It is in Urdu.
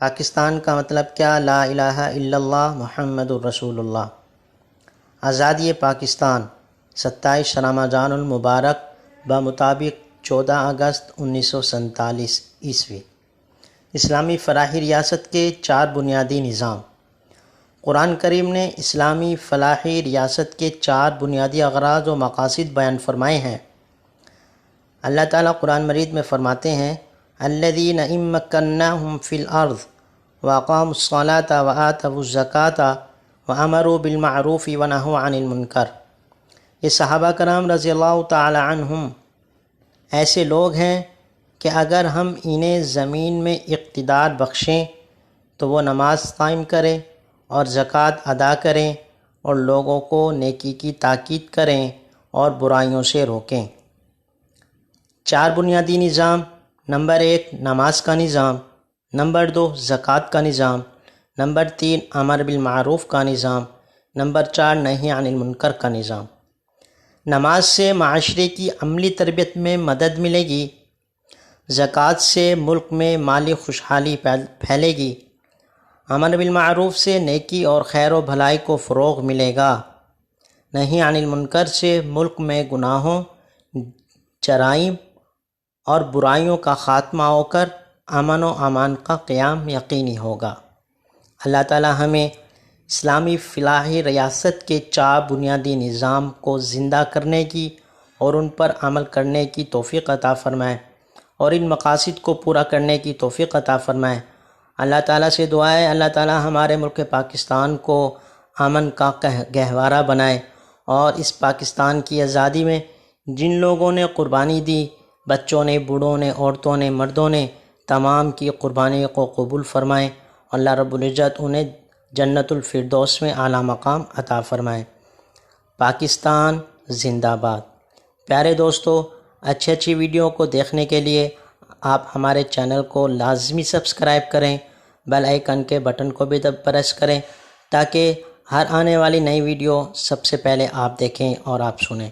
پاکستان کا مطلب کیا؟ لا الہ الا اللہ محمد الرسول اللہ۔ آزادی پاکستان 27 رمضان المبارک بمطابق 14 اگست 1947 عیسوی۔ اسلامی فلاحی ریاست کے 4 بنیادی نظام۔ قرآن کریم نے اسلامی فلاحی ریاست کے 4 بنیادی اغراض و مقاصد بیان فرمائے ہیں۔ اللہ تعالیٰ قرآن مجید میں فرماتے ہیں الذین ان مکناہم فی الارض واقاموا الصلاۃ وآتوا الزکاۃ وامروا بالمعروف ونہوا عن المنکر۔ یہ صحابہ کرام رضی اللہ تعالی عنہم ایسے لوگ ہیں کہ اگر ہم انہیں زمین میں اقتدار بخشیں تو وہ نماز قائم کریں اور زکوٰۃ ادا کریں اور لوگوں کو نیکی کی تاکید کریں اور برائیوں سے روکیں۔ 4 بنیادی نظام۔ نمبر 1 نماز کا نظام، نمبر 2 زکوٰۃ کا نظام، نمبر 3 امر بالمعروف کا نظام، نمبر 4 نہی عن المنکر کا نظام۔ نماز سے معاشرے کی عملی تربیت میں مدد ملے گی، زکوٰۃ سے ملک میں مالی خوشحالی پھیلے گی، امر بالمعروف سے نیکی اور خیر و بھلائی کو فروغ ملے گا، نہی عن المنکر سے ملک میں گناہوں، جرائم اور برائیوں کا خاتمہ ہو کر امن و امان کا قیام یقینی ہوگا۔ اللہ تعالی ہمیں اسلامی فلاحی ریاست کے 4 بنیادی نظام کو زندہ کرنے کی اور ان پر عمل کرنے کی توفیق عطا فرمائے اور ان مقاصد کو پورا کرنے کی توفیق عطا فرمائے۔ اللہ تعالیٰ سے دعا ہے اللہ تعالیٰ ہمارے ملک پاکستان کو امن کا گہوارہ بنائے اور اس پاکستان کی آزادی میں جن لوگوں نے قربانی دی، بچوں نے، بوڑھوں نے، عورتوں نے، مردوں نے، تمام کی قربانی کو قبول فرمائے۔ اللہ رب العزت انہیں جنت الفردوس میں اعلیٰ مقام عطا فرمائے۔ پاکستان زندہ باد۔ پیارے دوستو، اچھی ویڈیو کو دیکھنے کے لیے آپ ہمارے چینل کو لازمی سبسکرائب کریں، بیل آئیکن کے بٹن کو بھی پریس کریں تاکہ ہر آنے والی نئی ویڈیو سب سے پہلے آپ دیکھیں اور آپ سنیں۔